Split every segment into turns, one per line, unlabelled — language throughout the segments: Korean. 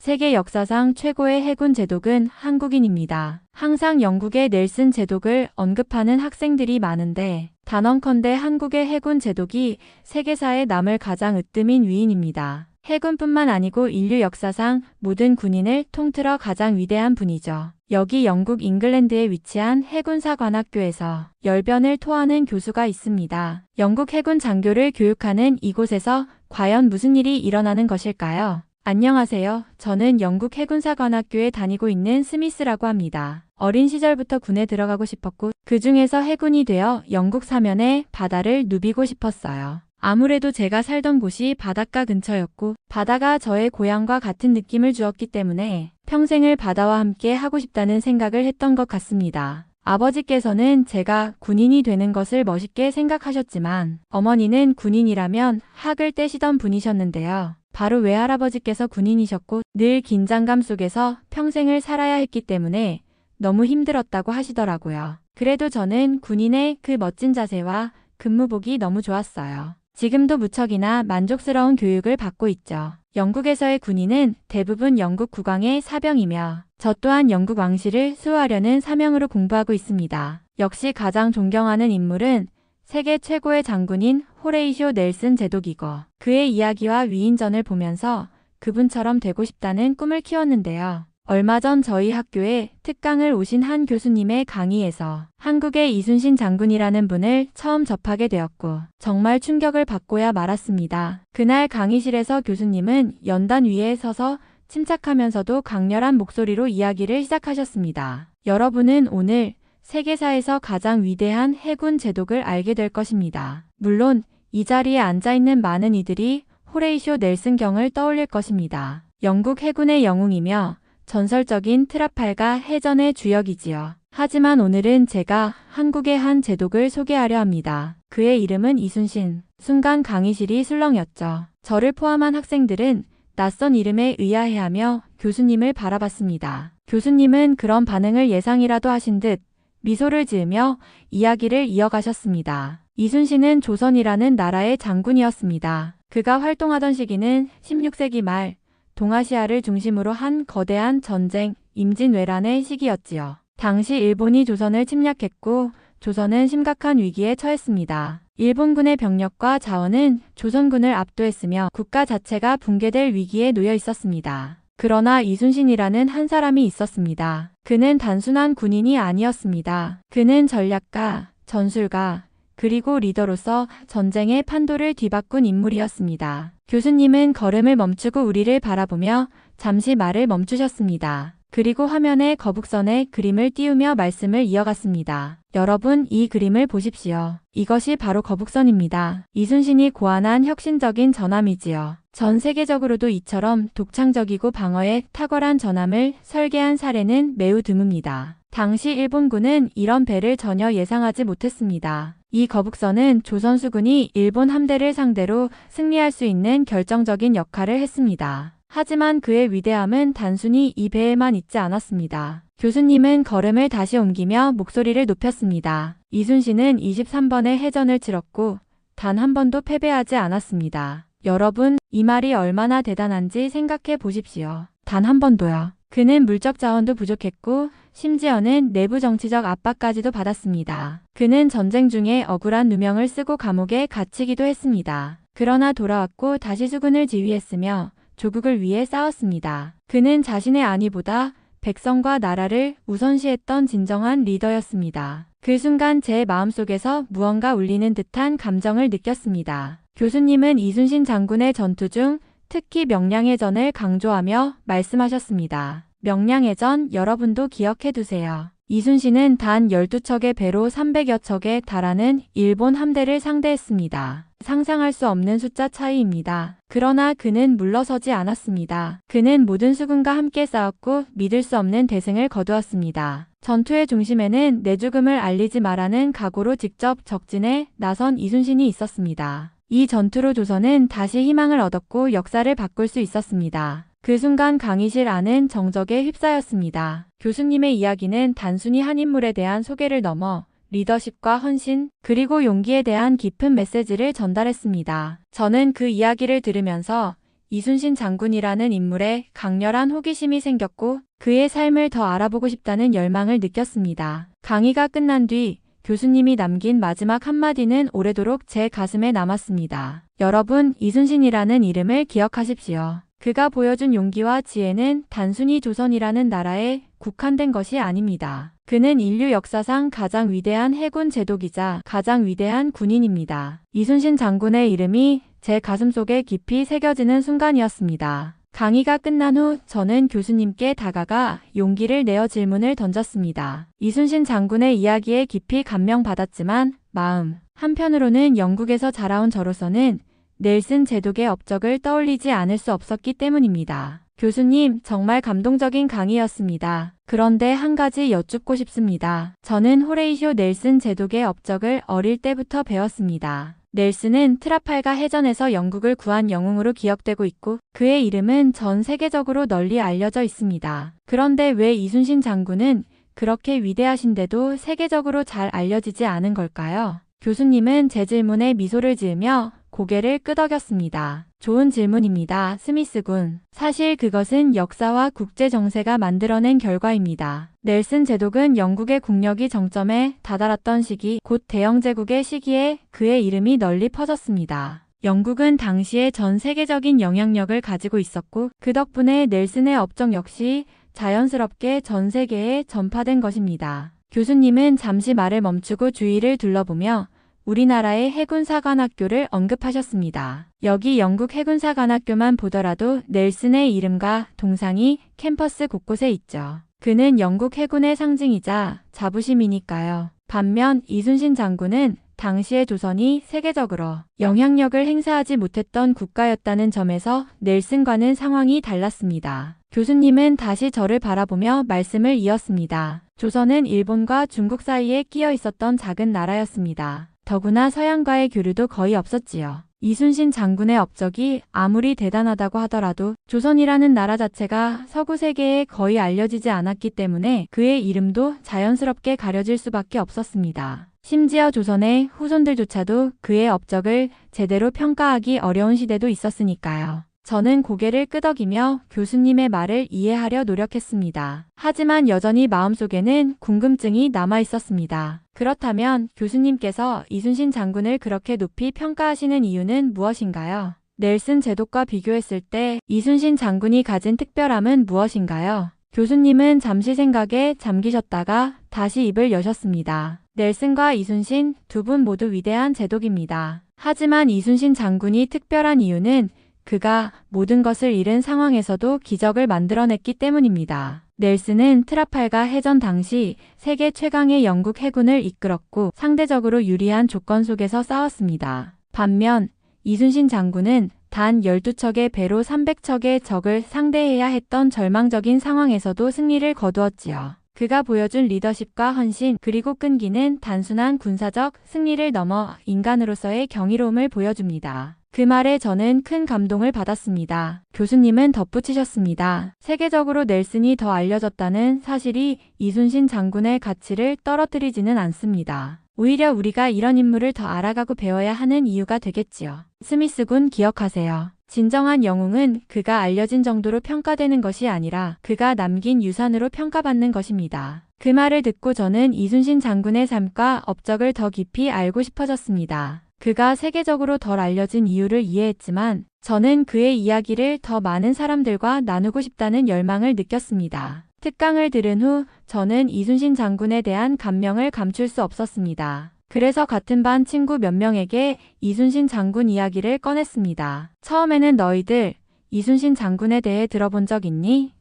세계 역사상 최고의 해군 제독은 한국인입니다. 항상 영국의 넬슨 제독을 언급하는 학생들이 많은데 단언컨대 한국의 해군 제독이 세계사에 남을 가장 으뜸인 위인입니다. 해군뿐만 아니고 인류 역사상 모든 군인을 통틀어 가장 위대한 분이죠. 여기 영국 잉글랜드에 위치한 해군사관학교에서 열변을 토하는 교수가 있습니다. 영국 해군 장교를 교육하는 이곳에서 과연 무슨 일이 일어나는 것일까요? 안녕하세요. 저는 영국 해군사관학교에 다니고 있는 스미스라고 합니다. 어린 시절부터 군에 들어가고 싶었고 그 중에서 해군이 되어 영국 사면에 바다를 누비고 싶었어요. 아무래도 제가 살던 곳이 바닷가 근처였고 바다가 저의 고향과 같은 느낌을 주었기 때문에 평생을 바다와 함께 하고 싶다는 생각을 했던 것 같습니다. 아버지께서는 제가 군인이 되는 것을 멋있게 생각하셨지만 어머니는 군인이라면 학을 떼시던 분이셨는데요. 바로 외할아버지께서 군인이셨고 늘 긴장감 속에서 평생을 살아야 했기 때문에 너무 힘들었다고 하시더라고요. 그래도 저는 군인의 그 멋진 자세와 근무복이 너무 좋았어요. 지금도 무척이나 만족스러운 교육을 받고 있죠. 영국에서의 군인은 대부분 영국 국왕의 사병이며 저 또한 영국 왕실을 수호하려는 사명으로 공부하고 있습니다. 역시 가장 존경하는 인물은 세계 최고의 장군인 호레이쇼 넬슨 제독이고 그의 이야기와 위인전을 보면서 그분처럼 되고 싶다는 꿈을 키웠는데요. 얼마 전 저희 학교에 특강을 오신 한 교수님의 강의에서 한국의 이순신 장군이라는 분을 처음 접하게 되었고 정말 충격을 받고야 말았습니다. 그날 강의실에서 교수님은 연단 위에 서서 침착하면서도 강렬한 목소리로 이야기를 시작하셨습니다. 여러분은 오늘 세계사에서 가장 위대한 해군 제독을 알게 될 것입니다. 물론 이 자리에 앉아있는 많은 이들이 호레이쇼 넬슨 경을 떠올릴 것입니다. 영국 해군의 영웅이며 전설적인 트라팔가 해전의 주역이지요. 하지만 오늘은 제가 한국의 한 제독을 소개하려 합니다. 그의 이름은 이순신. 순간 강의실이 술렁였죠. 저를 포함한 학생들은 낯선 이름에 의아해하며 교수님을 바라봤습니다. 교수님은 그런 반응을 예상이라도 하신 듯 미소를 지으며 이야기를 이어가셨습니다. 이순신은 조선이라는 나라의 장군이었습니다. 그가 활동하던 시기는 16세기 말 동아시아를 중심으로 한 거대한 전쟁, 임진왜란의 시기였지요. 당시 일본이 조선을 침략했고 조선은 심각한 위기에 처했습니다. 일본군의 병력과 자원은 조선군을 압도했으며 국가 자체가 붕괴될 위기에 놓여 있었습니다. 그러나 이순신이라는 한 사람이 있었습니다. 그는 단순한 군인이 아니었습니다. 그는 전략가, 전술가, 그리고 리더로서 전쟁의 판도를 뒤바꾼 인물이었습니다. 교수님은 걸음을 멈추고 우리를 바라보며 잠시 말을 멈추셨습니다. 그리고 화면에 거북선의 그림을 띄우며 말씀을 이어갔습니다. 여러분, 이 그림을 보십시오. 이것이 바로 거북선입니다. 이순신이 고안한 혁신적인 전함이지요. 전 세계적으로도 이처럼 독창적이고 방어에 탁월한 전함을 설계한 사례는 매우 드뭅니다. 당시 일본군은 이런 배를 전혀 예상하지 못했습니다. 이 거북선은 조선 수군이 일본 함대를 상대로 승리할 수 있는 결정적인 역할을 했습니다. 하지만 그의 위대함은 단순히 이 배에만 있지 않았습니다. 교수님은 걸음을 다시 옮기며 목소리를 높였습니다. 이순신은 23번의 해전을 치렀고 단 한 번도 패배하지 않았습니다. 여러분, 이 말이 얼마나 대단한지 생각해 보십시오. 단 한 번도요. 그는 물적 자원도 부족했고 심지어는 내부 정치적 압박까지도 받았습니다. 그는 전쟁 중에 억울한 누명을 쓰고 감옥에 갇히기도 했습니다. 그러나 돌아왔고 다시 수군을 지휘했으며 조국을 위해 싸웠습니다. 그는 자신의 안위보다 백성과 나라를 우선시했던 진정한 리더였습니다. 그 순간 제 마음속에서 무언가 울리는 듯한 감정을 느꼈습니다. 교수님은 이순신 장군의 전투 중 특히 명량해전을 강조하며 말씀하셨습니다. 명량해전 여러분도 기억해 두세요. 이순신은 단 12척의 배로 300여 척에 달하는 일본 함대를 상대했습니다. 상상할 수 없는 숫자 차이입니다. 그러나 그는 물러서지 않았습니다. 그는 모든 수군과 함께 싸웠고 믿을 수 없는 대승을 거두었습니다. 전투의 중심에는 내 죽음을 알리지 마라는 각오로 직접 적진에 나선 이순신이 있었습니다. 이 전투로 조선은 다시 희망을 얻었고 역사를 바꿀 수 있었습니다. 그 순간 강의실 안은 정적에 휩싸였습니다. 교수님의 이야기는 단순히 한 인물에 대한 소개를 넘어 리더십과 헌신, 그리고 용기에 대한 깊은 메시지를 전달했습니다. 저는 그 이야기를 들으면서 이순신 장군이라는 인물에 강렬한 호기심이 생겼고 그의 삶을 더 알아보고 싶다는 열망을 느꼈습니다. 강의가 끝난 뒤 교수님이 남긴 마지막 한마디는 오래도록 제 가슴에 남았습니다. 여러분, 이순신이라는 이름을 기억하십시오. 그가 보여준 용기와 지혜는 단순히 조선이라는 나라에 국한된 것이 아닙니다. 그는 인류 역사상 가장 위대한 해군 제독이자 가장 위대한 군인입니다. 이순신 장군의 이름이 제 가슴속에 깊이 새겨지는 순간이었습니다. 강의가 끝난 후 저는 교수님께 다가가 용기를 내어 질문을 던졌습니다. 이순신 장군의 이야기에 깊이 감명받았지만 마음 한편으로는 영국에서 자라온 저로서는 넬슨 제독의 업적을 떠올리지 않을 수 없었기 때문입니다. 교수님, 정말 감동적인 강의였습니다. 그런데 한 가지 여쭙고 싶습니다. 저는 호레이쇼 넬슨 제독의 업적을 어릴 때부터 배웠습니다. 넬슨은 트라팔가 해전에서 영국을 구한 영웅으로 기억되고 있고 그의 이름은 전 세계적으로 널리 알려져 있습니다. 그런데 왜 이순신 장군은 그렇게 위대하신데도 세계적으로 잘 알려지지 않은 걸까요? 교수님은 제 질문에 미소를 지으며 고개를 끄덕였습니다. 좋은 질문입니다, 스미스 군. 사실 그것은 역사와 국제 정세가 만들어낸 결과입니다. 넬슨 제독은 영국의 국력이 정점에 다다랐던 시기, 곧 대영제국의 시기에 그의 이름이 널리 퍼졌습니다. 영국은 당시에 전 세계적인 영향력을 가지고 있었고 그 덕분에 넬슨의 업적 역시 자연스럽게 전 세계에 전파된 것입니다. 교수님은 잠시 말을 멈추고 주위를 둘러보며 우리나라의 해군사관학교를 언급하셨습니다. 여기 영국 해군사관학교만 보더라도 넬슨의 이름과 동상이 캠퍼스 곳곳에 있죠. 그는 영국 해군의 상징이자 자부심이니까요. 반면 이순신 장군은 당시의 조선이 세계적으로 영향력을 행사하지 못했던 국가였다는 점에서 넬슨과는 상황이 달랐습니다. 교수님은 다시 저를 바라보며 말씀을 이었습니다. 조선은 일본과 중국 사이에 끼어 있었던 작은 나라였습니다. 더구나 서양과의 교류도 거의 없었지요. 이순신 장군의 업적이 아무리 대단하다고 하더라도 조선이라는 나라 자체가 서구 세계에 거의 알려지지 않았기 때문에 그의 이름도 자연스럽게 가려질 수밖에 없었습니다. 심지어 조선의 후손들조차도 그의 업적을 제대로 평가하기 어려운 시대도 있었으니까요. 저는 고개를 끄덕이며 교수님의 말을 이해하려 노력했습니다. 하지만 여전히 마음속에는 궁금증이 남아 있었습니다. 그렇다면 교수님께서 이순신 장군을 그렇게 높이 평가하시는 이유는 무엇인가요? 넬슨 제독과 비교했을 때 이순신 장군이 가진 특별함은 무엇인가요? 교수님은 잠시 생각에 잠기셨다가 다시 입을 여셨습니다. 넬슨과 이순신 두 분 모두 위대한 제독입니다. 하지만 이순신 장군이 특별한 이유는 그가 모든 것을 잃은 상황에서도 기적을 만들어냈기 때문입니다. 넬슨은 트라팔가 해전 당시 세계 최강의 영국 해군을 이끌었고 상대적으로 유리한 조건 속에서 싸웠습니다. 반면 이순신 장군은 단 12척의 배로 300척의 적을 상대해야 했던 절망적인 상황에서도 승리를 거두었지요. 그가 보여준 리더십과 헌신 그리고 끈기는 단순한 군사적 승리를 넘어 인간으로서의 경이로움을 보여줍니다. 그 말에 저는 큰 감동을 받았습니다. 교수님은 덧붙이셨습니다. 세계적으로 넬슨이 더 알려졌다는 사실이 이순신 장군의 가치를 떨어뜨리지는 않습니다. 오히려 우리가 이런 인물을 더 알아가고 배워야 하는 이유가 되겠지요. 스미스 군 기억하세요. 진정한 영웅은 그가 알려진 정도로 평가되는 것이 아니라 그가 남긴 유산으로 평가받는 것입니다. 그 말을 듣고 저는 이순신 장군의 삶과 업적을 더 깊이 알고 싶어졌습니다. 그가 세계적으로 덜 알려진 이유를 이해했지만 저는 그의 이야기를 더 많은 사람들과 나누고 싶다는 열망을 느꼈습니다. 특강을 들은 후 저는 이순신 장군에 대한 감명을 감출 수 없었습니다. 그래서 같은 반 친구 몇 명에게 이순신 장군 이야기를 꺼냈습니다. 처음에는 너희들 이순신 장군에 대해 들어본 적 있니?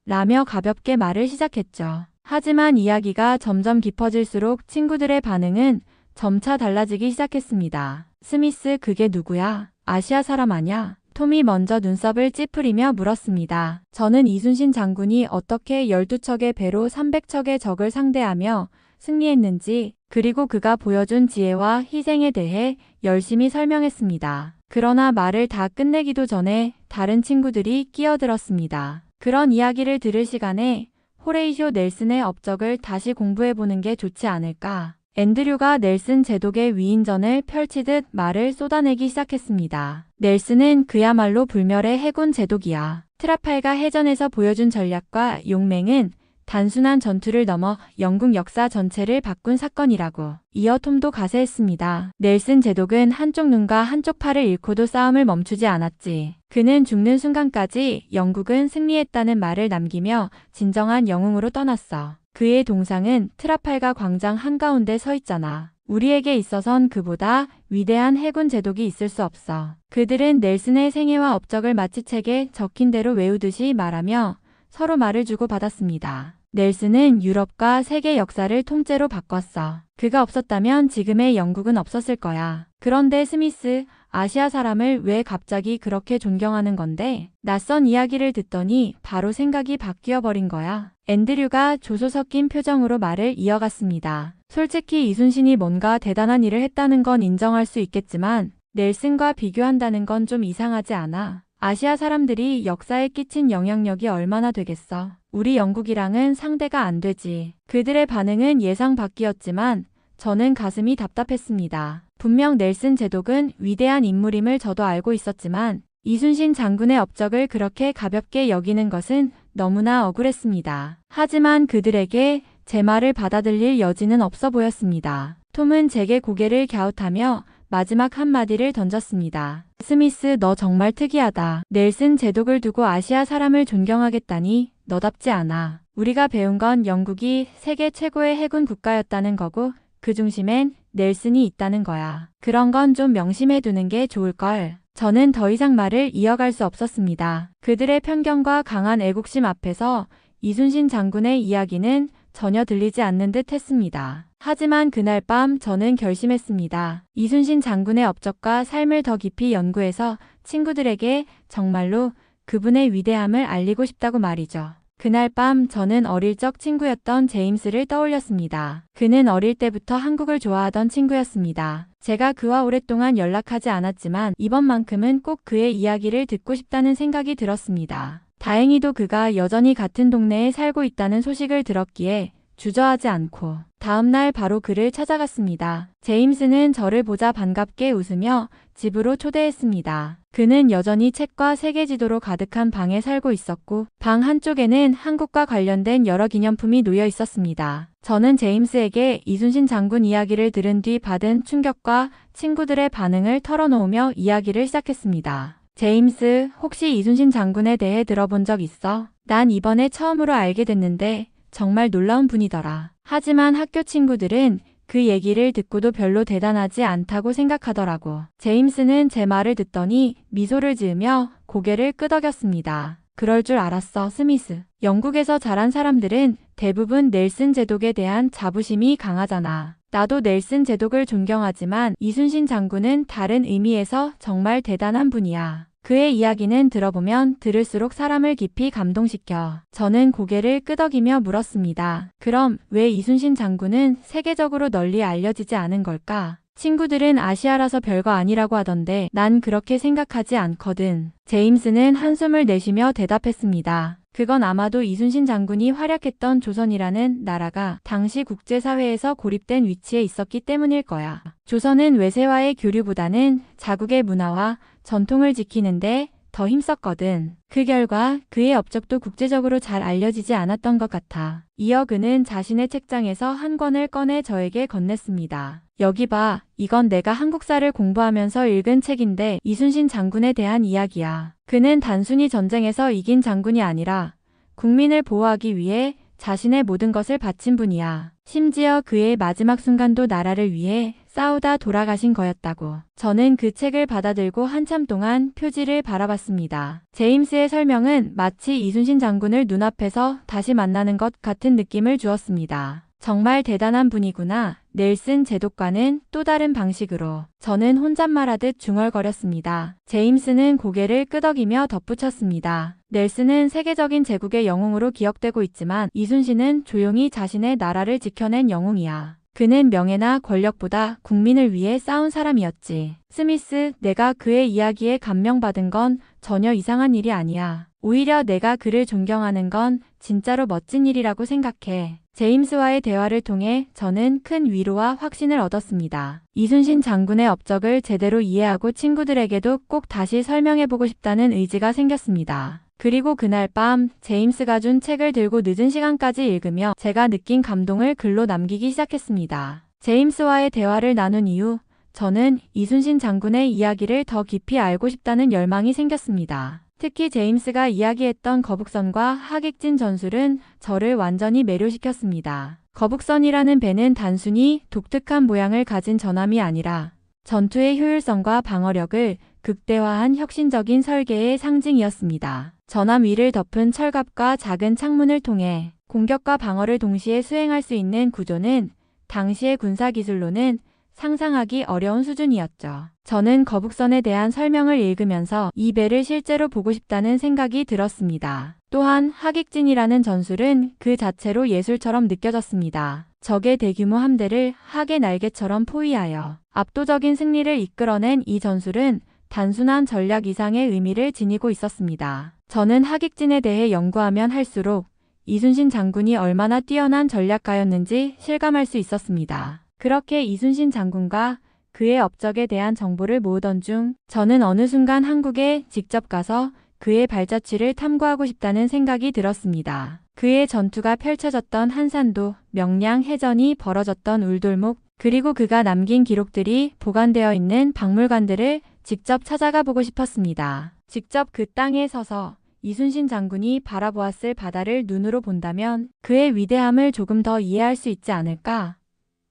라며 가볍게 말을 시작했죠. 하지만 이야기가 점점 깊어질수록 친구들의 반응은 점차 달라지기 시작했습니다. 스미스, 그게 누구야? 아시아 사람 아냐? 톰이 먼저 눈썹을 찌푸리며 물었습니다. 저는 이순신 장군이 어떻게 12척의 배로 300척의 적을 상대하며 승리했는지 그리고 그가 보여준 지혜와 희생에 대해 열심히 설명했습니다. 그러나 말을 다 끝내기도 전에 다른 친구들이 끼어들었습니다. 그런 이야기를 들을 시간에 호레이쇼 넬슨의 업적을 다시 공부해보는 게 좋지 않을까? 앤드류가 넬슨 제독의 위인전을 펼치듯 말을 쏟아내기 시작했습니다. 넬슨은 그야말로 불멸의 해군 제독이야. 트라팔가 해전에서 보여준 전략과 용맹은 단순한 전투를 넘어 영국 역사 전체를 바꾼 사건이라고. 이어 톰도 가세했습니다. 넬슨 제독은 한쪽 눈과 한쪽 팔을 잃고도 싸움을 멈추지 않았지. 그는 죽는 순간까지 영국은 승리했다는 말을 남기며 진정한 영웅으로 떠났어. 그의 동상은 트라팔가 광장 한가운데 서 있잖아. 우리에게 있어선 그보다 위대한 해군 제독이 있을 수 없어. 그들은 넬슨의 생애와 업적을 마치 책에 적힌 대로 외우듯이 말하며 서로 말을 주고받았습니다. 넬슨은 유럽과 세계 역사를 통째로 바꿨어. 그가 없었다면 지금의 영국은 없었을 거야. 그런데 스미스, 아시아 사람을 왜 갑자기 그렇게 존경하는 건데? 낯선 이야기를 듣더니 바로 생각이 바뀌어 버린 거야. 앤드류가 조소 섞인 표정으로 말을 이어갔습니다. 솔직히 이순신이 뭔가 대단한 일을 했다는 건 인정할 수 있겠지만 넬슨과 비교한다는 건 좀 이상하지 않아? 아시아 사람들이 역사에 끼친 영향력이 얼마나 되겠어? 우리 영국이랑은 상대가 안 되지. 그들의 반응은 예상 밖이었지만 저는 가슴이 답답했습니다. 분명 넬슨 제독은 위대한 인물임을 저도 알고 있었지만 이순신 장군의 업적을 그렇게 가볍게 여기는 것은 너무나 억울했습니다. 하지만 그들에게 제 말을 받아들일 여지는 없어 보였습니다. 톰은 제게 고개를 갸웃하며 마지막 한마디를 던졌습니다. 스미스, 너 정말 특이하다. 넬슨 제독을 두고 아시아 사람을 존경하겠다니 너답지 않아. 우리가 배운 건 영국이 세계 최고의 해군 국가였다는 거고 그 중심엔 넬슨이 있다는 거야. 그런 건 좀 명심해 두는 게 좋을걸. 저는 더 이상 말을 이어갈 수 없었습니다. 그들의 편견과 강한 애국심 앞에서 이순신 장군의 이야기는 전혀 들리지 않는 듯 했습니다. 하지만 그날 밤 저는 결심했습니다. 이순신 장군의 업적과 삶을 더 깊이 연구해서 친구들에게 정말로 그분의 위대함을 알리고 싶다고 말이죠. 그날 밤 저는 어릴 적 친구였던 제임스를 떠올렸습니다. 그는 어릴 때부터 한국을 좋아하던 친구였습니다. 제가 그와 오랫동안 연락하지 않았지만 이번만큼은 꼭 그의 이야기를 듣고 싶다는 생각이 들었습니다. 다행히도 그가 여전히 같은 동네에 살고 있다는 소식을 들었기에 주저하지 않고 다음날 바로 그를 찾아갔습니다. 제임스는 저를 보자 반갑게 웃으며 집으로 초대했습니다. 그는 여전히 책과 세계지도로 가득한 방에 살고 있었고 방 한쪽에는 한국과 관련된 여러 기념품이 놓여 있었습니다. 저는 제임스에게 이순신 장군 이야기를 들은 뒤 받은 충격과 친구들의 반응을 털어놓으며 이야기를 시작했습니다. 제임스, 혹시 이순신 장군에 대해 들어본 적 있어? 난 이번에 처음으로 알게 됐는데 정말 놀라운 분이더라. 하지만 학교 친구들은 그 얘기를 듣고도 별로 대단하지 않다고 생각하더라고. 제임스는 제 말을 듣더니 미소를 지으며 고개를 끄덕였습니다. 그럴 줄 알았어, 스미스. 영국에서 자란 사람들은 대부분 넬슨 제독에 대한 자부심이 강하잖아. 나도 넬슨 제독을 존경하지만 이순신 장군은 다른 의미에서 정말 대단한 분이야. 그의 이야기는 들어보면 들을수록 사람을 깊이 감동시켜. 저는 고개를 끄덕이며 물었습니다. 그럼 왜 이순신 장군은 세계적으로 널리 알려지지 않은 걸까? 친구들은 아시아라서 별거 아니라고 하던데 난 그렇게 생각하지 않거든. 제임스는 한숨을 내쉬며 대답했습니다. 그건 아마도 이순신 장군이 활약했던 조선이라는 나라가 당시 국제사회에서 고립된 위치에 있었기 때문일 거야. 조선은 외세와의 교류보다는 자국의 문화와 전통을 지키는데 더 힘썼거든. 그 결과 그의 업적도 국제적으로 잘 알려지지 않았던 것 같아. 이어 그는 자신의 책장에서 한 권을 꺼내 저에게 건넸습니다. 여기 봐. 이건 내가 한국사를 공부하면서 읽은 책인데 이순신 장군에 대한 이야기야. 그는 단순히 전쟁에서 이긴 장군이 아니라 국민을 보호하기 위해 자신의 모든 것을 바친 분이야. 심지어 그의 마지막 순간도 나라를 위해 싸우다 돌아가신 거였다고. 저는 그 책을 받아들고 한참 동안 표지를 바라봤습니다. 제임스의 설명은 마치 이순신 장군을 눈앞에서 다시 만나는 것 같은 느낌을 주었습니다. 정말 대단한 분이구나. 넬슨 제독과는 또 다른 방식으로. 저는 혼잣말하듯 중얼거렸습니다. 제임스는 고개를 끄덕이며 덧붙였습니다. 넬슨은 세계적인 제국의 영웅으로 기억되고 있지만 이순신은 조용히 자신의 나라를 지켜낸 영웅이야. 그는 명예나 권력보다 국민을 위해 싸운 사람이었지. 스미스, 내가 그의 이야기에 감명받은 건 전혀 이상한 일이 아니야. 오히려 내가 그를 존경하는 건 진짜로 멋진 일이라고 생각해. 제임스와의 대화를 통해 저는 큰 위로와 확신을 얻었습니다. 이순신 장군의 업적을 제대로 이해하고 친구들에게도 꼭 다시 설명해보고 싶다는 의지가 생겼습니다. 그리고 그날 밤 제임스가 준 책을 들고 늦은 시간까지 읽으며 제가 느낀 감동을 글로 남기기 시작했습니다. 제임스와의 대화를 나눈 이후 저는 이순신 장군의 이야기를 더 깊이 알고 싶다는 열망이 생겼습니다. 특히 제임스가 이야기했던 거북선과 하객진 전술은 저를 완전히 매료시켰습니다. 거북선이라는 배는 단순히 독특한 모양을 가진 전함이 아니라 전투의 효율성과 방어력을 극대화한 혁신적인 설계의 상징이었습니다. 전함 위를 덮은 철갑과 작은 창문을 통해 공격과 방어를 동시에 수행할 수 있는 구조는 당시의 군사기술로는 상상하기 어려운 수준이었죠. 저는 거북선에 대한 설명을 읽으면서 이 배를 실제로 보고 싶다는 생각이 들었습니다. 또한 하객진이라는 전술은 그 자체로 예술처럼 느껴졌습니다. 적의 대규모 함대를 하계 날개처럼 포위하여 압도적인 승리를 이끌어낸 이 전술은 단순한 전략 이상의 의미를 지니고 있었습니다. 저는 하객진에 대해 연구하면 할수록 이순신 장군이 얼마나 뛰어난 전략가였는지 실감할 수 있었습니다. 그렇게 이순신 장군과 그의 업적에 대한 정보를 모으던 중 저는 어느 순간 한국에 직접 가서 그의 발자취를 탐구하고 싶다는 생각이 들었습니다. 그의 전투가 펼쳐졌던 한산도, 명량 해전이 벌어졌던 울돌목, 그리고 그가 남긴 기록들이 보관되어 있는 박물관들을 직접 찾아가 보고 싶었습니다. 직접 그 땅에 서서 이순신 장군이 바라보았을 바다를 눈으로 본다면 그의 위대함을 조금 더 이해할 수 있지 않을까?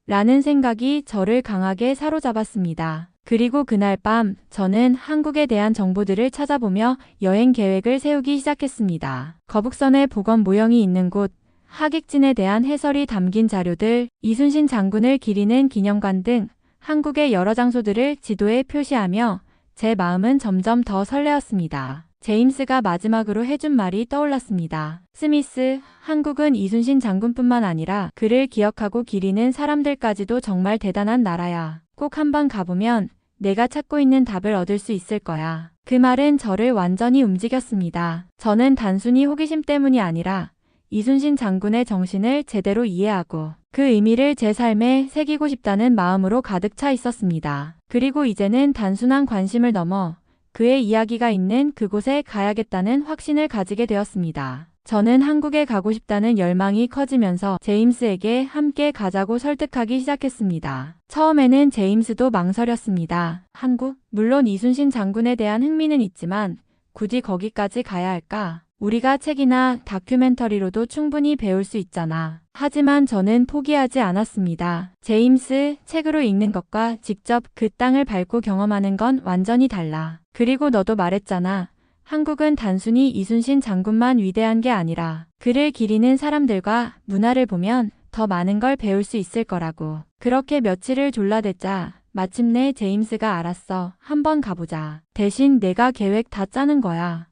라는 생각이 저를 강하게 사로잡았습니다. 그리고 그날 밤 저는 한국에 대한 정보들을 찾아보며 여행 계획을 세우기 시작했습니다. 거북선의 복원 모형이 있는 곳, 하객진에 대한 해설이 담긴 자료들, 이순신 장군을 기리는 기념관 등 한국의 여러 장소들을 지도에 표시하며 제 마음은 점점 더 설레었습니다. 제임스가 마지막으로 해준 말이 떠올랐습니다. 스미스, 한국은 이순신 장군뿐만 아니라 그를 기억하고 기리는 사람들까지도 정말 대단한 나라야. 꼭 한번 가보면 내가 찾고 있는 답을 얻을 수 있을 거야. 그 말은 저를 완전히 움직였습니다. 저는 단순히 호기심 때문이 아니라 이순신 장군의 정신을 제대로 이해하고 그 의미를 제 삶에 새기고 싶다는 마음으로 가득 차 있었습니다. 그리고 이제는 단순한 관심을 넘어 그의 이야기가 있는 그곳에 가야겠다는 확신을 가지게 되었습니다. 저는 한국에 가고 싶다는 열망이 커지면서 제임스에게 함께 가자고 설득하기 시작했습니다. 처음에는 제임스도 망설였습니다. 한국? 물론 이순신 장군에 대한 흥미는 있지만 굳이 거기까지 가야 할까? 우리가 책이나 다큐멘터리로도 충분히 배울 수 있잖아. 하지만 저는 포기하지 않았습니다. 제임스, 책으로 읽는 것과 직접 그 땅을 밟고 경험하는 건 완전히 달라. 그리고 너도 말했잖아. 한국은 단순히 이순신 장군만 위대한 게 아니라 그를 기리는 사람들과 문화를 보면 더 많은 걸 배울 수 있을 거라고. 그렇게 며칠을 졸라댔자 마침내 제임스가 알았어. 한번 가보자. 대신 내가 계획 다 짜는 거야.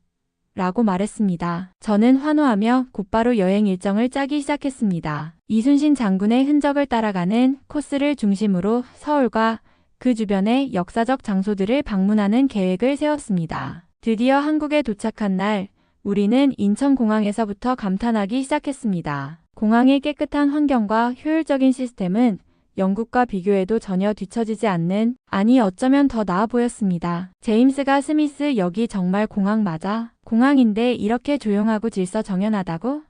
라고 말했습니다. 저는 환호하며 곧바로 여행 일정을 짜기 시작했습니다. 이순신 장군의 흔적을 따라가는 코스를 중심으로 서울과 그 주변의 역사적 장소들을 방문하는 계획을 세웠습니다. 드디어 한국에 도착한 날, 우리는 인천공항에서부터 감탄하기 시작했습니다. 공항의 깨끗한 환경과 효율적인 시스템은 영국과 비교해도 전혀 뒤처지지 않는, 아니 어쩌면 더 나아 보였습니다. 제임스가 스미스 여기 정말 공항 맞아? 공항인데 이렇게 조용하고 질서 정연하다고?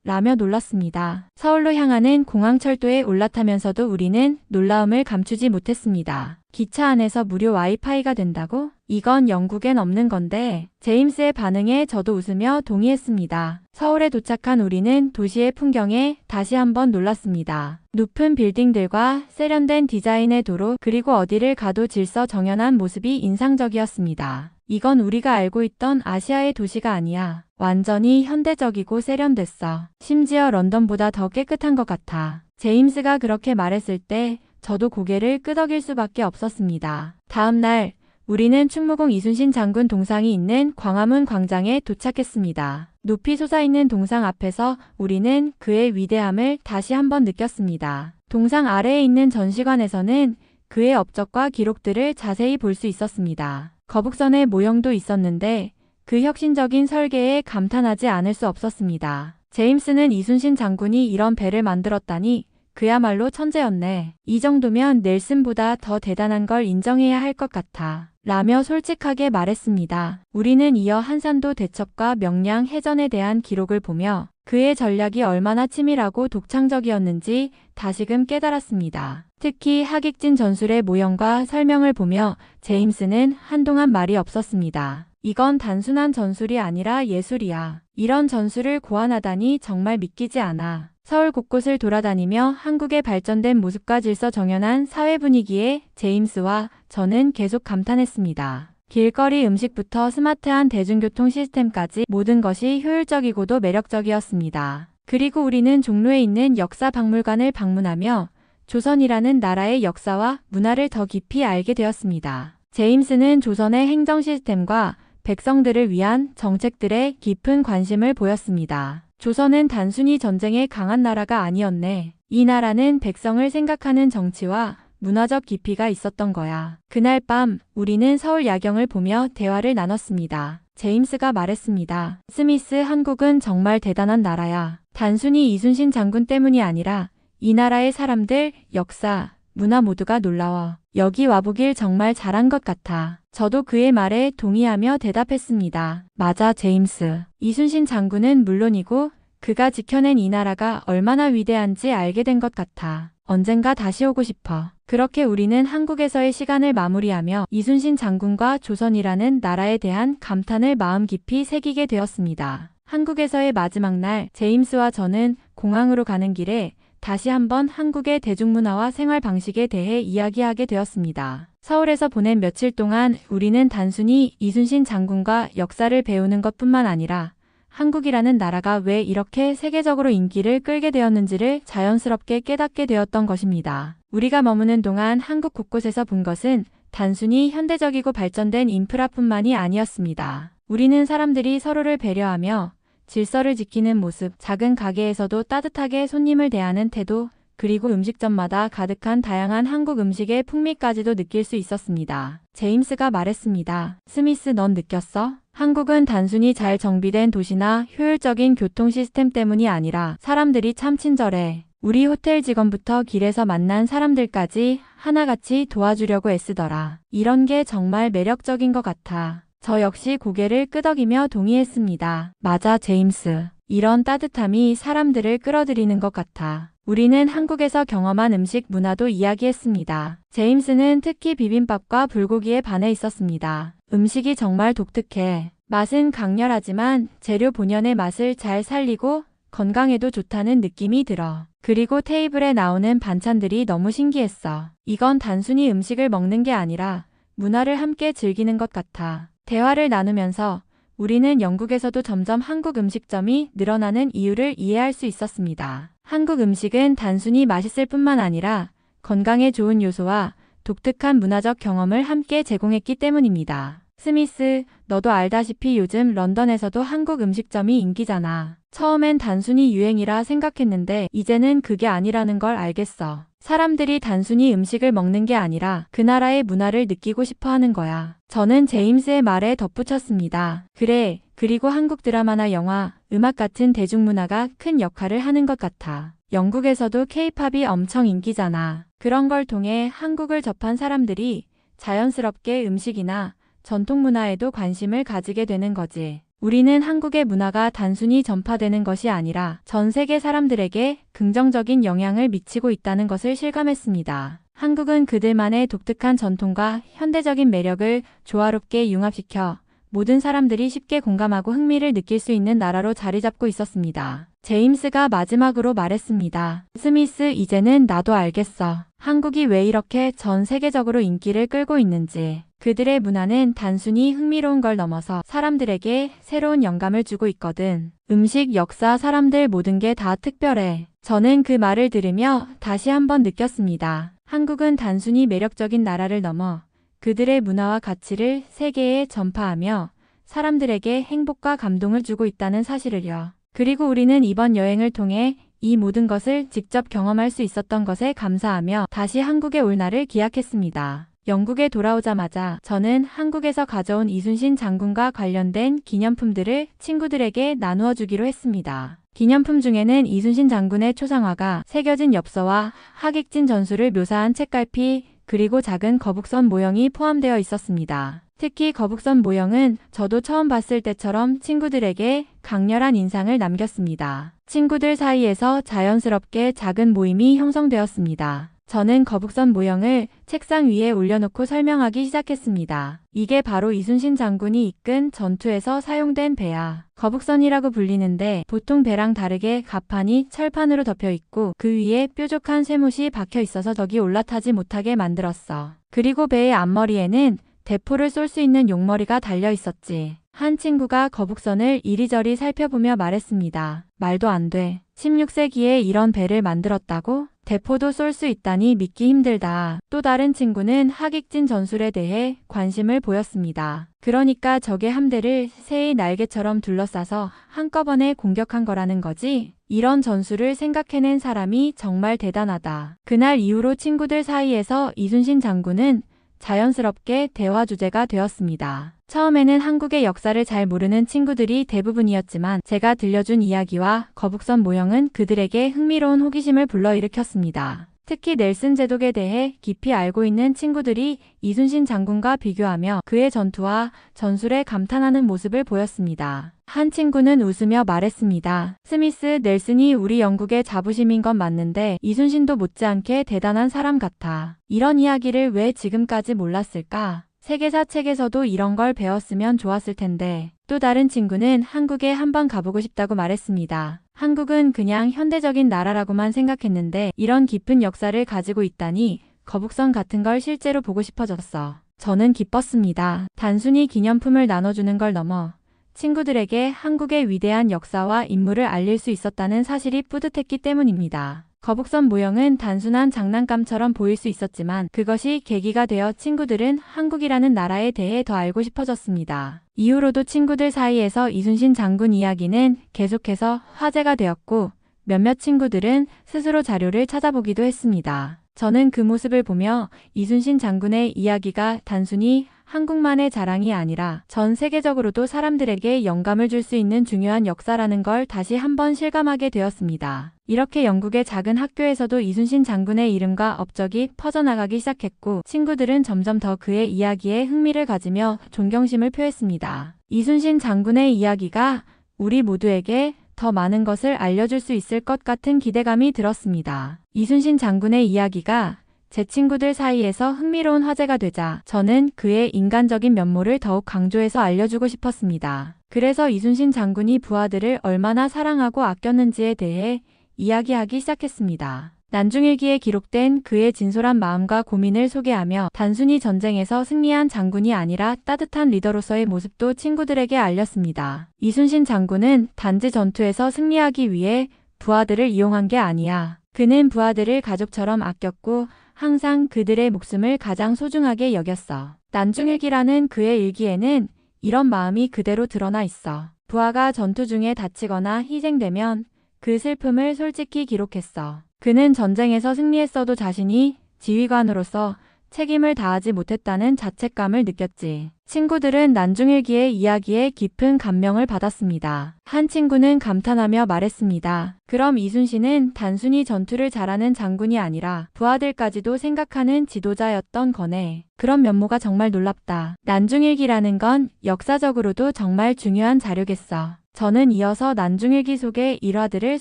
라며 놀랐습니다. 서울로 향하는 공항철도에 올라타면서도 우리는 놀라움을 감추지 못했습니다. 기차 안에서 무료 와이파이가 된다고? 이건 영국엔 없는 건데. 제임스의 반응에 저도 웃으며 동의했습니다. 서울에 도착한 우리는 도시의 풍경에 다시 한번 놀랐습니다. 높은 빌딩들과 세련된 디자인의 도로, 그리고 어디를 가도 질서 정연한 모습이 인상적이었습니다. 이건 우리가 알고 있던 아시아의 도시가 아니야. 완전히 현대적이고 세련됐어. 심지어 런던보다 더 깨끗한 것 같아. 제임스가 그렇게 말했을 때 저도 고개를 끄덕일 수밖에 없었습니다. 다음 날 우리는 충무공 이순신 장군 동상이 있는 광화문 광장에 도착했습니다. 높이 솟아있는 동상 앞에서 우리는 그의 위대함을 다시 한번 느꼈습니다. 동상 아래에 있는 전시관에서는 그의 업적과 기록들을 자세히 볼 수 있었습니다. 거북선의 모형도 있었는데 그 혁신적인 설계에 감탄하지 않을 수 없었습니다. 제임스는 이순신 장군이 이런 배를 만들었다니 그야말로 천재였네. 이 정도면 넬슨보다 더 대단한 걸 인정해야 할 것 같아. 라며 솔직하게 말했습니다. 우리는 이어 한산도 대첩과 명량 해전에 대한 기록을 보며 그의 전략이 얼마나 치밀하고 독창적이었는지 다시금 깨달았습니다. 특히 하객진 전술의 모형과 설명을 보며 제임스는 한동안 말이 없었습니다. 이건 단순한 전술이 아니라 예술이야. 이런 전술을 고안하다니 정말 믿기지 않아. 서울 곳곳을 돌아다니며 한국의 발전된 모습과 질서 정연한 사회 분위기에 제임스와 저는 계속 감탄했습니다. 길거리 음식부터 스마트한 대중교통 시스템까지 모든 것이 효율적이고도 매력적이었습니다. 그리고 우리는 종로에 있는 역사박물관을 방문하며 조선이라는 나라의 역사와 문화를 더 깊이 알게 되었습니다. 제임스는 조선의 행정 시스템과 백성들을 위한 정책들에 깊은 관심을 보였습니다. 조선은 단순히 전쟁에 강한 나라가 아니었네. 이 나라는 백성을 생각하는 정치와 문화적 깊이가 있었던 거야. 그날 밤 우리는 서울 야경을 보며 대화를 나눴습니다. 제임스가 말했습니다. 스미스, 한국은 정말 대단한 나라야. 단순히 이순신 장군 때문이 아니라 이 나라의 사람들, 역사, 문화 모두가 놀라워. 여기 와보길 정말 잘한 것 같아. 저도 그의 말에 동의하며 대답했습니다. 맞아, 제임스. 이순신 장군은 물론이고 그가 지켜낸 이 나라가 얼마나 위대한지 알게 된 것 같아. 언젠가 다시 오고 싶어. 그렇게 우리는 한국에서의 시간을 마무리하며 이순신 장군과 조선이라는 나라에 대한 감탄을 마음 깊이 새기게 되었습니다. 한국에서의 마지막 날, 제임스와 저는 공항으로 가는 길에 다시 한번 한국의 대중문화와 생활 방식에 대해 이야기하게 되었습니다. 서울에서 보낸 며칠 동안 우리는 단순히 이순신 장군과 역사를 배우는 것뿐만 아니라 한국이라는 나라가 왜 이렇게 세계적으로 인기를 끌게 되었는지를 자연스럽게 깨닫게 되었던 것입니다. 우리가 머무는 동안 한국 곳곳에서 본 것은 단순히 현대적이고 발전된 인프라뿐만이 아니었습니다. 우리는 사람들이 서로를 배려하며 질서를 지키는 모습, 작은 가게에서도 따뜻하게 손님을 대하는 태도, 그리고 음식점마다 가득한 다양한 한국 음식의 풍미까지도 느낄 수 있었습니다. 제임스가 말했습니다. 스미스, 넌 느꼈어? 한국은 단순히 잘 정비된 도시나 효율적인 교통 시스템 때문이 아니라 사람들이 참 친절해. 우리 호텔 직원부터 길에서 만난 사람들까지 하나같이 도와주려고 애쓰더라. 이런 게 정말 매력적인 것 같아. 저 역시 고개를 끄덕이며 동의했습니다. 맞아, 제임스. 이런 따뜻함이 사람들을 끌어들이는 것 같아. 우리는 한국에서 경험한 음식 문화도 이야기했습니다. 제임스는 특히 비빔밥과 불고기에 반해 있었습니다. 음식이 정말 독특해. 맛은 강렬하지만 재료 본연의 맛을 잘 살리고 건강에도 좋다는 느낌이 들어. 그리고 테이블에 나오는 반찬들이 너무 신기했어. 이건 단순히 음식을 먹는 게 아니라 문화를 함께 즐기는 것 같아. 대화를 나누면서 우리는 영국에서도 점점 한국 음식점이 늘어나는 이유를 이해할 수 있었습니다. 한국 음식은 단순히 맛있을 뿐만 아니라 건강에 좋은 요소와 독특한 문화적 경험을 함께 제공했기 때문입니다. 스미스, 너도 알다시피 요즘 런던에서도 한국 음식점이 인기잖아. 처음엔 단순히 유행이라 생각했는데 이제는 그게 아니라는 걸 알겠어. 사람들이 단순히 음식을 먹는 게 아니라 그 나라의 문화를 느끼고 싶어 하는 거야. 저는 제임스의 말에 덧붙였습니다. 그래, 그리고 한국 드라마나 영화, 음악 같은 대중문화가 큰 역할을 하는 것 같아. 영국에서도 케이팝이 엄청 인기잖아. 그런 걸 통해 한국을 접한 사람들이 자연스럽게 음식이나 전통 문화에도 관심을 가지게 되는 거지. 우리는 한국의 문화가 단순히 전파되는 것이 아니라 전 세계 사람들에게 긍정적인 영향을 미치고 있다는 것을 실감했습니다. 한국은 그들만의 독특한 전통과 현대적인 매력을 조화롭게 융합시켜 모든 사람들이 쉽게 공감하고 흥미를 느낄 수 있는 나라로 자리 잡고 있었습니다. 제임스가 마지막으로 말했습니다. 스미스, 이제는 나도 알겠어. 한국이 왜 이렇게 전 세계적으로 인기를 끌고 있는지. 그들의 문화는 단순히 흥미로운 걸 넘어서 사람들에게 새로운 영감을 주고 있거든. 음식, 역사, 사람들 모든 게 다 특별해. 저는 그 말을 들으며 다시 한번 느꼈습니다. 한국은 단순히 매력적인 나라를 넘어 그들의 문화와 가치를 세계에 전파하며 사람들에게 행복과 감동을 주고 있다는 사실을요. 그리고 우리는 이번 여행을 통해 이 모든 것을 직접 경험할 수 있었던 것에 감사하며 다시 한국에 올 날을 기약했습니다. 영국에 돌아오자마자 저는 한국에서 가져온 이순신 장군과 관련된 기념품들을 친구들에게 나누어 주기로 했습니다. 기념품 중에는 이순신 장군의 초상화가 새겨진 엽서와 하객진 전술을 묘사한 책갈피, 그리고 작은 거북선 모형이 포함되어 있었습니다. 특히 거북선 모형은 저도 처음 봤을 때처럼 친구들에게 강렬한 인상을 남겼습니다. 친구들 사이에서 자연스럽게 작은 모임이 형성되었습니다. 저는 거북선 모형을 책상 위에 올려놓고 설명하기 시작했습니다. 이게 바로 이순신 장군이 이끈 전투에서 사용된 배야. 거북선이라고 불리는데 보통 배랑 다르게 갑판이 철판으로 덮여 있고 그 위에 뾰족한 쇠못이 박혀 있어서 적이 올라타지 못하게 만들었어. 그리고 배의 앞머리에는 대포를 쏠 수 있는 용머리가 달려 있었지. 한 친구가 거북선을 이리저리 살펴보며 말했습니다. 말도 안 돼. 16세기에 이런 배를 만들었다고? 대포도 쏠 수 있다니 믿기 힘들다. 또 다른 친구는 하객진 전술에 대해 관심을 보였습니다. 그러니까 적의 함대를 새의 날개처럼 둘러싸서 한꺼번에 공격한 거라는 거지? 이런 전술을 생각해낸 사람이 정말 대단하다. 그날 이후로 친구들 사이에서 이순신 장군은 자연스럽게 대화 주제가 되었습니다. 처음에는 한국의 역사를 잘 모르는 친구들이 대부분이었지만 제가 들려준 이야기와 거북선 모형은 그들에게 흥미로운 호기심을 불러일으켰습니다. 특히 넬슨 제독에 대해 깊이 알고 있는 친구들이 이순신 장군과 비교하며 그의 전투와 전술에 감탄하는 모습을 보였습니다. 한 친구는 웃으며 말했습니다. 스미스, 넬슨이 우리 영국의 자부심인 건 맞는데 이순신도 못지않게 대단한 사람 같아. 이런 이야기를 왜 지금까지 몰랐을까? 세계사 책에서도 이런 걸 배웠으면 좋았을 텐데. 또 다른 친구는 한국에 한번 가보고 싶다고 말했습니다. 한국은 그냥 현대적인 나라라고만 생각했는데 이런 깊은 역사를 가지고 있다니 거북선 같은 걸 실제로 보고 싶어졌어. 저는 기뻤습니다. 단순히 기념품을 나눠주는 걸 넘어 친구들에게 한국의 위대한 역사와 인물을 알릴 수 있었다는 사실이 뿌듯했기 때문입니다. 거북선 모형은 단순한 장난감처럼 보일 수 있었지만 그것이 계기가 되어 친구들은 한국이라는 나라에 대해 더 알고 싶어졌습니다. 이후로도 친구들 사이에서 이순신 장군 이야기는 계속해서 화제가 되었고 몇몇 친구들은 스스로 자료를 찾아보기도 했습니다. 저는 그 모습을 보며 이순신 장군의 이야기가 단순히 한국만의 자랑이 아니라 전 세계적으로도 사람들에게 영감을 줄 수 있는 중요한 역사라는 걸 다시 한번 실감하게 되었습니다. 이렇게 영국의 작은 학교에서도 이순신 장군의 이름과 업적이 퍼져나가기 시작했고 친구들은 점점 더 그의 이야기에 흥미를 가지며 존경심을 표했습니다. 이순신 장군의 이야기가 우리 모두에게 더 많은 것을 알려줄 수 있을 것 같은 기대감이 들었습니다. 이순신 장군의 이야기가 제 친구들 사이에서 흥미로운 화제가 되자 저는 그의 인간적인 면모를 더욱 강조해서 알려주고 싶었습니다. 그래서 이순신 장군이 부하들을 얼마나 사랑하고 아꼈는지에 대해 이야기하기 시작했습니다. 난중일기에 기록된 그의 진솔한 마음과 고민을 소개하며 단순히 전쟁에서 승리한 장군이 아니라 따뜻한 리더로서의 모습도 친구들에게 알렸습니다. 이순신 장군은 단지 전투에서 승리하기 위해 부하들을 이용한 게 아니야. 그는 부하들을 가족처럼 아꼈고 항상 그들의 목숨을 가장 소중하게 여겼어. 난중일기라는 그의 일기에는 이런 마음이 그대로 드러나 있어. 부하가 전투 중에 다치거나 희생되면 그 슬픔을 솔직히 기록했어. 그는 전쟁에서 승리했어도 자신이 지휘관으로서 책임을 다하지 못했다는 자책감을 느꼈지. 친구들은 난중일기의 이야기에 깊은 감명을 받았습니다. 한 친구는 감탄하며 말했습니다. 그럼 이순신은 단순히 전투를 잘하는 장군이 아니라 부하들까지도 생각하는 지도자였던 거네. 그런 면모가 정말 놀랍다. 난중일기라는 건 역사적으로도 정말 중요한 자료겠어. 저는 이어서 난중일기 속의 일화들을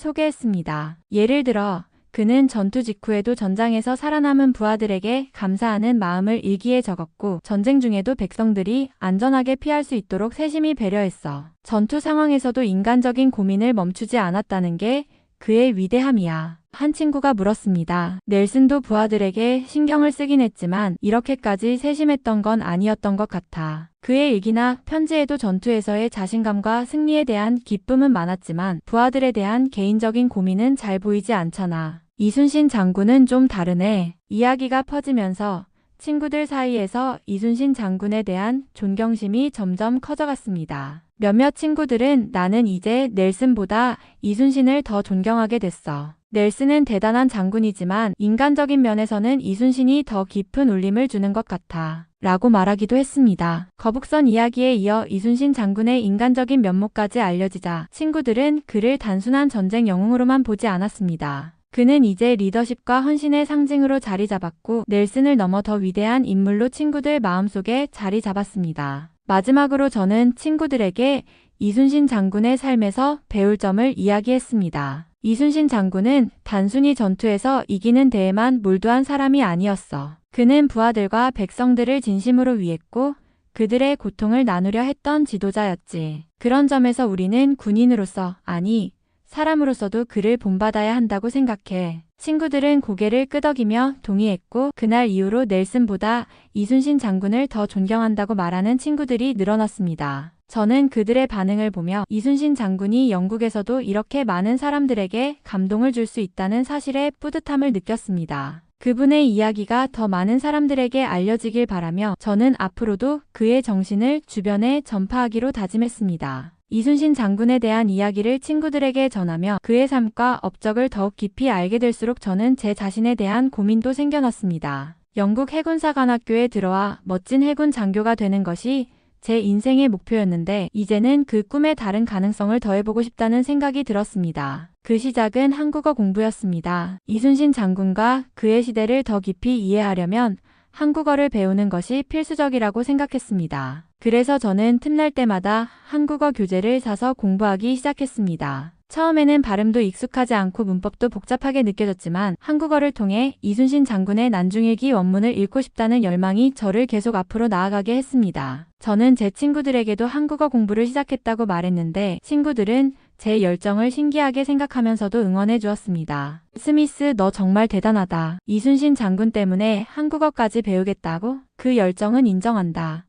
소개했습니다. 예를 들어 그는 전투 직후에도 전장에서 살아남은 부하들에게 감사하는 마음을 일기에 적었고 전쟁 중에도 백성들이 안전하게 피할 수 있도록 세심히 배려했어. 전투 상황에서도 인간적인 고민을 멈추지 않았다는 게 그의 위대함이야. 한 친구가 물었습니다. 넬슨도 부하들에게 신경을 쓰긴 했지만 이렇게까지 세심했던 건 아니었던 것 같아. 그의 일기나 편지에도 전투에서의 자신감과 승리에 대한 기쁨은 많았지만 부하들에 대한 개인적인 고민은 잘 보이지 않잖아. 이순신 장군은 좀 다르네. 이야기가 퍼지면서 친구들 사이에서 이순신 장군에 대한 존경심이 점점 커져갔습니다. 몇몇 친구들은 나는 이제 넬슨보다 이순신을 더 존경하게 됐어. 넬슨은 대단한 장군이지만 인간적인 면에서는 이순신이 더 깊은 울림을 주는 것 같아 라고 말하기도 했습니다. 거북선 이야기에 이어 이순신 장군의 인간적인 면모까지 알려지자 친구들은 그를 단순한 전쟁 영웅으로만 보지 않았습니다. 그는 이제 리더십과 헌신의 상징으로 자리 잡았고 넬슨을 넘어 더 위대한 인물로 친구들 마음속에 자리 잡았습니다. 마지막으로 저는 친구들에게 이순신 장군의 삶에서 배울 점을 이야기했습니다. 이순신 장군은 단순히 전투에서 이기는 데에만 몰두한 사람이 아니었어. 그는 부하들과 백성들을 진심으로 위했고 그들의 고통을 나누려 했던 지도자였지. 그런 점에서 우리는 군인으로서, 아니, 사람으로서도 그를 본받아야 한다고 생각해. 친구들은 고개를 끄덕이며 동의했고 그날 이후로 넬슨보다 이순신 장군을 더 존경한다고 말하는 친구들이 늘어났습니다. 저는 그들의 반응을 보며 이순신 장군이 영국에서도 이렇게 많은 사람들에게 감동을 줄 수 있다는 사실에 뿌듯함을 느꼈습니다. 그분의 이야기가 더 많은 사람들에게 알려지길 바라며 저는 앞으로도 그의 정신을 주변에 전파하기로 다짐했습니다. 이순신 장군에 대한 이야기를 친구들에게 전하며 그의 삶과 업적을 더욱 깊이 알게 될수록 저는 제 자신에 대한 고민도 생겨났습니다. 영국 해군사관학교에 들어와 멋진 해군 장교가 되는 것이 제 인생의 목표였는데 이제는 그 꿈에 다른 가능성을 더해보고 싶다는 생각이 들었습니다. 그 시작은 한국어 공부였습니다. 이순신 장군과 그의 시대를 더 깊이 이해하려면 한국어를 배우는 것이 필수적이라고 생각했습니다. 그래서 저는 틈날 때마다 한국어 교재를 사서 공부하기 시작했습니다. 처음에는 발음도 익숙하지 않고 문법도 복잡하게 느껴졌지만 한국어를 통해 이순신 장군의 난중일기 원문을 읽고 싶다는 열망이 저를 계속 앞으로 나아가게 했습니다. 저는 제 친구들에게도 한국어 공부를 시작했다고 말했는데 친구들은 제 열정을 신기하게 생각하면서도 응원해 주었습니다. 스미스, 너 정말 대단하다. 이순신 장군 때문에 한국어까지 배우겠다고? 그 열정은 인정한다.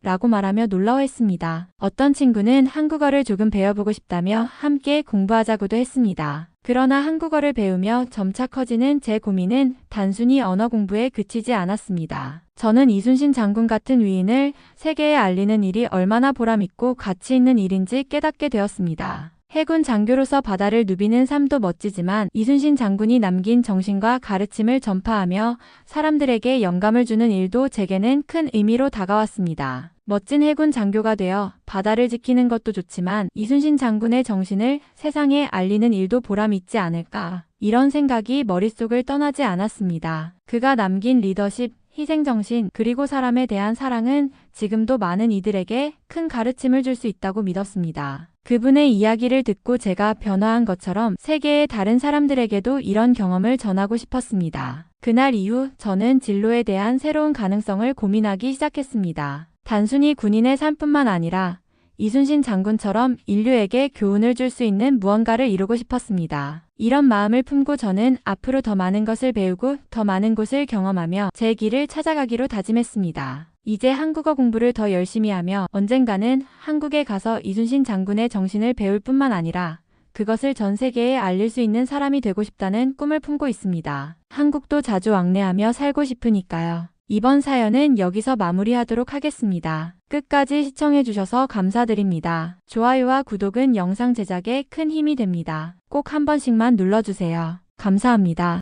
라고 말하며 놀라워했습니다. 어떤 친구는 한국어를 조금 배워보고 싶다며 함께 공부하자고도 했습니다. 그러나 한국어를 배우며 점차 커지는 제 고민은 단순히 언어 공부에 그치지 않았습니다. 저는 이순신 장군 같은 위인을 세계에 알리는 일이 얼마나 보람있고 가치 있는 일인지 깨닫게 되었습니다. 해군 장교로서 바다를 누비는 삶도 멋지지만 이순신 장군이 남긴 정신과 가르침을 전파하며 사람들에게 영감을 주는 일도 제게는 큰 의미로 다가왔습니다. 멋진 해군 장교가 되어 바다를 지키는 것도 좋지만 이순신 장군의 정신을 세상에 알리는 일도 보람있지 않을까. 이런 생각이 머릿속을 떠나지 않았습니다. 그가 남긴 리더십, 희생정신, 그리고 사람에 대한 사랑은 지금도 많은 이들에게 큰 가르침을 줄 수 있다고 믿었습니다. 그분의 이야기를 듣고 제가 변화한 것처럼 세계의 다른 사람들에게도 이런 경험을 전하고 싶었습니다. 그날 이후 저는 진로에 대한 새로운 가능성을 고민하기 시작했습니다. 단순히 군인의 삶뿐만 아니라 이순신 장군처럼 인류에게 교훈을 줄 수 있는 무언가를 이루고 싶었습니다. 이런 마음을 품고 저는 앞으로 더 많은 것을 배우고 더 많은 곳을 경험하며 제 길을 찾아가기로 다짐했습니다. 이제 한국어 공부를 더 열심히 하며 언젠가는 한국에 가서 이순신 장군의 정신을 배울 뿐만 아니라 그것을 전 세계에 알릴 수 있는 사람이 되고 싶다는 꿈을 품고 있습니다. 한국도 자주 왕래하며 살고 싶으니까요. 이번 사연은 여기서 마무리하도록 하겠습니다. 끝까지 시청해주셔서 감사드립니다. 좋아요와 구독은 영상 제작에 큰 힘이 됩니다. 꼭 한 번씩만 눌러주세요. 감사합니다.